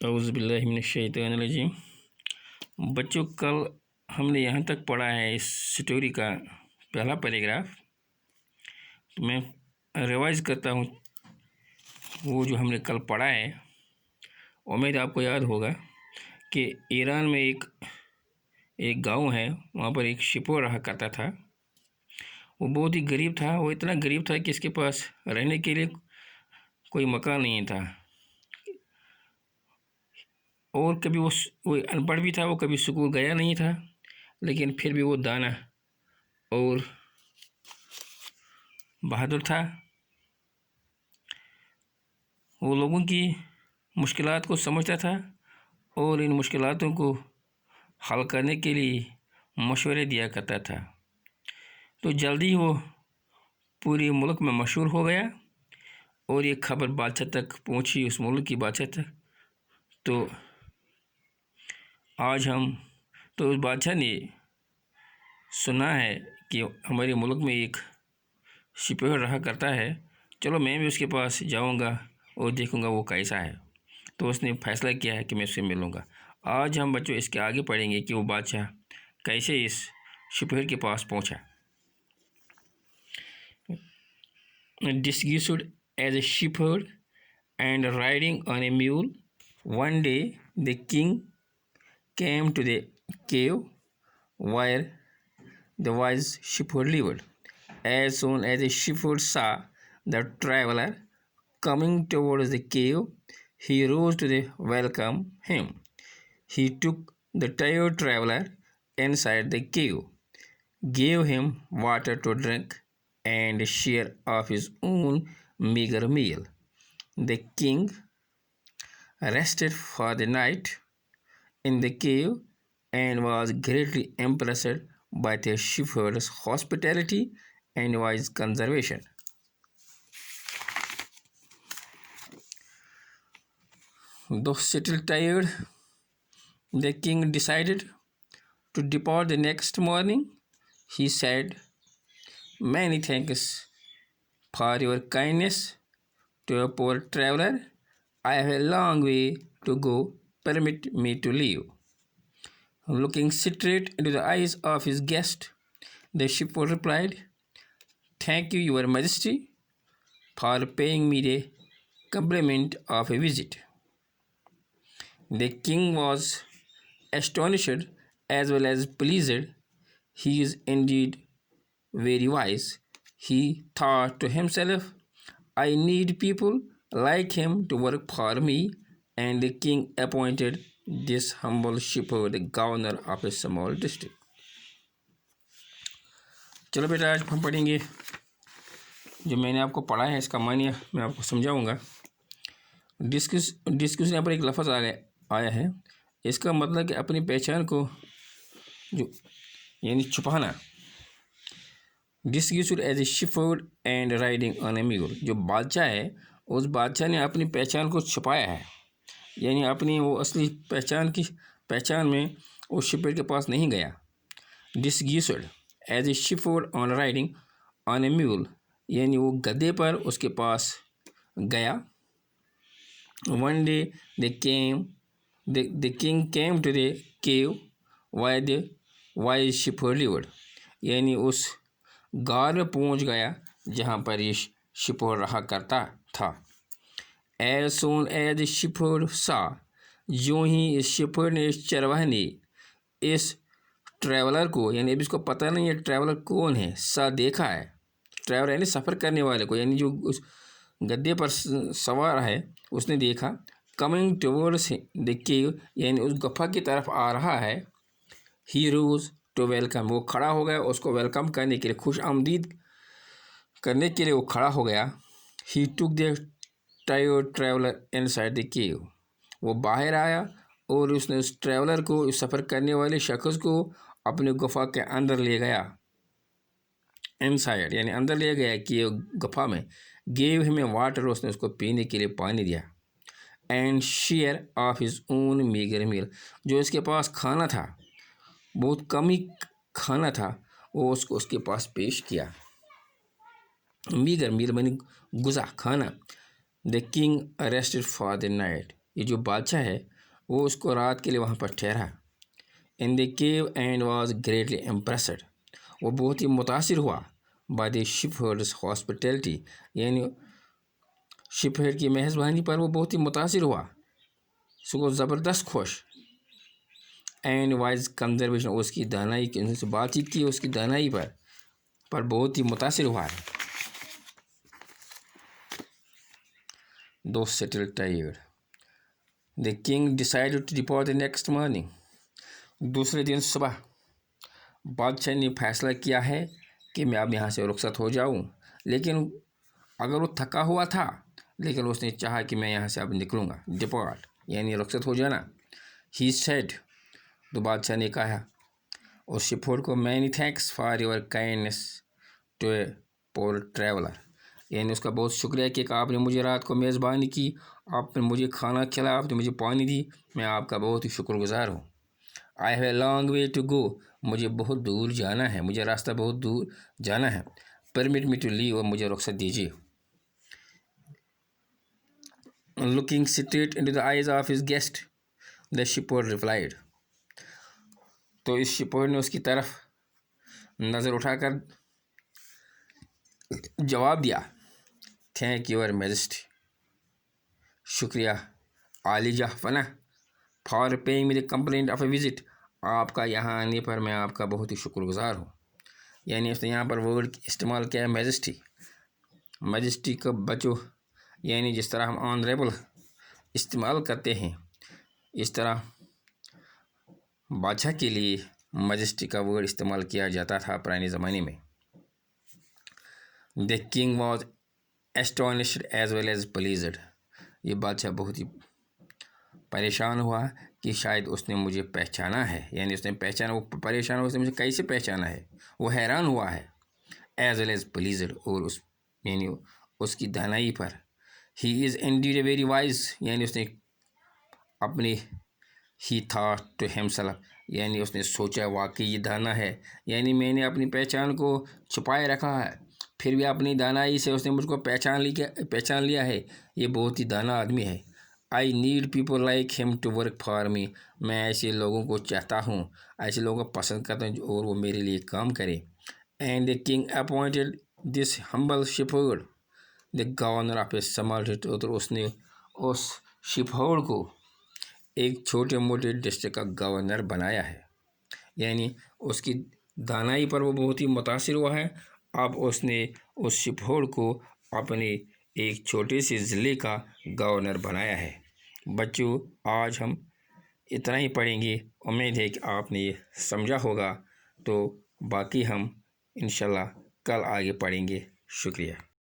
اعوذ باللہ من الشیطان الرجیم۔ بچوں، کل ہم نے یہاں تک پڑھا ہے اس سٹوری کا پہلا پیراگراف۔ میں ریوائز کرتا ہوں وہ جو ہم نے کل پڑھا ہے۔ امید آپ کو یاد ہوگا کہ ایران میں ایک گاؤں ہے، وہاں پر ایک شپور رہا کرتا تھا۔ وہ بہت ہی غریب تھا، وہ اتنا غریب تھا کہ اس کے پاس رہنے کے لیے کوئی مکان نہیں تھا، اور کبھی وہ ان پڑھ بھی تھا، وہ کبھی اسکول گیا نہیں تھا، لیکن پھر بھی وہ دانا اور بہادر تھا۔ وہ لوگوں کی مشکلات کو سمجھتا تھا اور ان مشکلاتوں کو حل کرنے کے لیے مشورے دیا کرتا تھا۔ تو جلدی وہ پورے ملک میں مشہور ہو گیا اور یہ خبر بادشاہ تک پہنچی، اس ملک کی بادشاہ تک۔ تو اس بادشاہ نے سنا ہے کہ ہمارے ملک میں ایک شپور رہا کرتا ہے، چلو میں بھی اس کے پاس جاؤں گا اور دیکھوں گا وہ کیسا ہے۔ تو اس نے فیصلہ کیا ہے کہ میں اس سے ملوں گا۔ آج ہم بچوں اس کے آگے پڑھیں گے کہ وہ بادشاہ کیسے اس شپور کے پاس پہنچا۔ Disguised as a shepherd and riding on a mule, one day the king came to the cave where the wise shepherd lived. As soon as the shepherd saw the traveler coming towards the cave, he rose to welcome him. He took the tired traveler inside the cave, gave him water to drink, and share of his own meager meal. The king rested for the night in the cave and was greatly impressed by the shepherd's hospitality and wise conservation. Though still tired, the king decided to depart the next morning. He said, "Many thanks for your kindness to a poor traveler. I have a long way to go. Permit me to leave." Looking straight into the eyes of his guest, the shepherd replied, "Thank you, Your Majesty, for paying me the compliment of a visit." The king was astonished as well as pleased. He is indeed very wise, he thought to himself. I need people like him to work for me. And the king appointed this humble shepherd the governor of a small district. چلو بیٹا، آج ہم پڑھیں گے جو میں نے آپ کو پڑھا ہے، اس کا معنی میں آپ کو سمجھاؤں گا۔ ڈسکس یہاں پر ایک لفظ آیا ہے، اس کا مطلب کہ اپنی پہچان کو یعنی چھپانا۔ Disguised as a shepherd and riding on a mule. جو بادشاہ ہے، اس بادشاہ نے اپنی پہچان کو چھپایا ہے، یعنی اپنی وہ اصلی پہچان میں اس شپور کے پاس نہیں گیا۔ Disguised as a shepherd on riding on a mule، یعنی وہ گدھے پر اس کے پاس گیا۔ One day the king came to the cave where the wise shepherd lived، یعنی اس غار میں پہنچ گیا جہاں پر یہ شپور رہا کرتا تھا۔ As soon as the shepherd saw، جو ہی اس شپور نے، اس چرواہے نے اس ٹریولر کو، یعنی اب اس کو پتہ نہیں ہے ٹریولر کون ہے، دیکھا ہے، ٹریولر یعنی سفر کرنے والے کو، یعنی جو اس گدھے پر سوار ہے، اس نے دیکھا۔ Coming towards the cave، یعنی اس گپھا کی طرف آ رہا ہے۔ He rose to welcome، وہ کھڑا ہو گیا اس کو ویلکم کرنے کے لیے، خوش آمدید کرنے کے لیے وہ کھڑا ہو گیا۔ He took the tired traveler inside the cave، وہ باہر آیا اور اس نے اس ٹریولر کو، اس سفر کرنے والے شخص کو اپنے گپھا کے اندر لے گیا۔ Inside یعنی اندر لے گیا کہ گپھا میں۔ Gave him a water، اس نے اس کو پینے کے لیے پانی دیا۔ And share of his own meager meal، جو اس کے پاس کھانا تھا، بہت کم ہی کھانا تھا، وہ اس کو اس کے پاس پیش کیا۔ میگر میل یعنی غذا، کھانا۔ The king rested for the night، یہ جو بادشاہ ہے وہ اس کو رات کے لیے وہاں پر ٹھہرا ان دی کیو اینڈ واز گریٹلی امپریسڈ. وہ بہت ہی متاثر ہوا by the ship hertz hospitality, یعنی شپ ہیڈ کی میزبانی پر وہ بہت ہی متاثر ہوا، اس کو زبردست خوش. اینڈ وائز کنزرویشن، اس کی دانائی کی، ان سے بات چیت کی اس کی دانائی پر بہت ہی متاثر ہوا ہے. دو settle tired. The king decided to depart the next morning. دوسرے دن صبح بادشاہ نے فیصلہ کیا ہے کہ میں اب یہاں سے رخصت ہو جاؤں، لیکن اگر وہ تھکا ہوا تھا لیکن اس نے چاہا کہ میں یہاں سے اب نکلوں گا. ڈپارٹ یعنی رخصت ہو جانا. He said، تو بادشاہ نے کہا اور شپورٹ کو many thanks for your kindness to a poor traveler، یعنی اس کا بہت شکریہ کہ آپ نے مجھے رات کو میزبانی کی، آپ نے مجھے کھانا کھلایا، آپ نے مجھے پانی دی، میں آپ کا بہت ہی شکر گزار ہوں. I have a long way to go، مجھے بہت دور جانا ہے، مجھے راستہ بہت دور جانا ہے. Permit me to leave، اور مجھے رخصت دیجیے. Looking straight into the eyes of his guest، the shepherd replied، تو اس shepherd نے اس کی طرف نظر اٹھا کر جواب دیا، Thank your majesty، شکریہ عالی جہاں for paying me the complaint of a visit, آپ کا یہاں آنے پر میں آپ کا بہت ہی شکر گزار ہوں. یعنی اس نے یہاں پر ورڈ استعمال کیا ہے میجسٹی. میجسٹی کا بچو یعنی جس طرح ہم آنریبل استعمال کرتے ہیں اس طرح بادشاہ کے لیے میجسٹی کا ورڈ استعمال کیا جاتا تھا پرانے زمانے میں. The king was astonished as well as pleased، یہ بادشاہ بہت ہی پریشان ہوا کہ شاید اس نے مجھے پہچانا ہے، یعنی اس نے پہچانا، وہ پریشان ہوا اس نے مجھے کیسے پہچانا ہے، وہ حیران ہوا ہے. ایز ویل ایز پلیزڈ، اور اس یعنی اس کی دانائی پر. He is indeed a very wise, یعنی اس نے اپنی ہی تھاٹ ٹو ہمسیلف، یعنی اس نے سوچا واقعی یہ دانا ہے، یعنی میں نے اپنی پہچان کو چھپائے رکھا ہے پھر بھی اپنی دانائی سے اس نے مجھ کو پہچان لیا ہے، یہ بہت ہی دانا آدمی ہے. I need people like him to work for me, میں ایسے لوگوں کو چاہتا ہوں، ایسے لوگوں کو پسند کرتا ہوں اور وہ میرے لیے کام کرے. And the king appointed this humble shepherd the governor of a small district, اور اس نے اس شپورڈ کو ایک چھوٹے موٹے ڈسٹرکٹ کا گورنر بنایا ہے. یعنی اس کی دانائی پر وہ بہت ہی متاثر ہوا ہے. اب اس نے اس شپورڈ کو اپنے ایک چھوٹے سے ضلع کا گورنر بنایا ہے. بچوں آج ہم اتنا ہی پڑھیں گے، امید ہے کہ آپ نے یہ سمجھا ہوگا، تو باقی ہم انشاءاللہ کل آگے پڑھیں گے. شکریہ.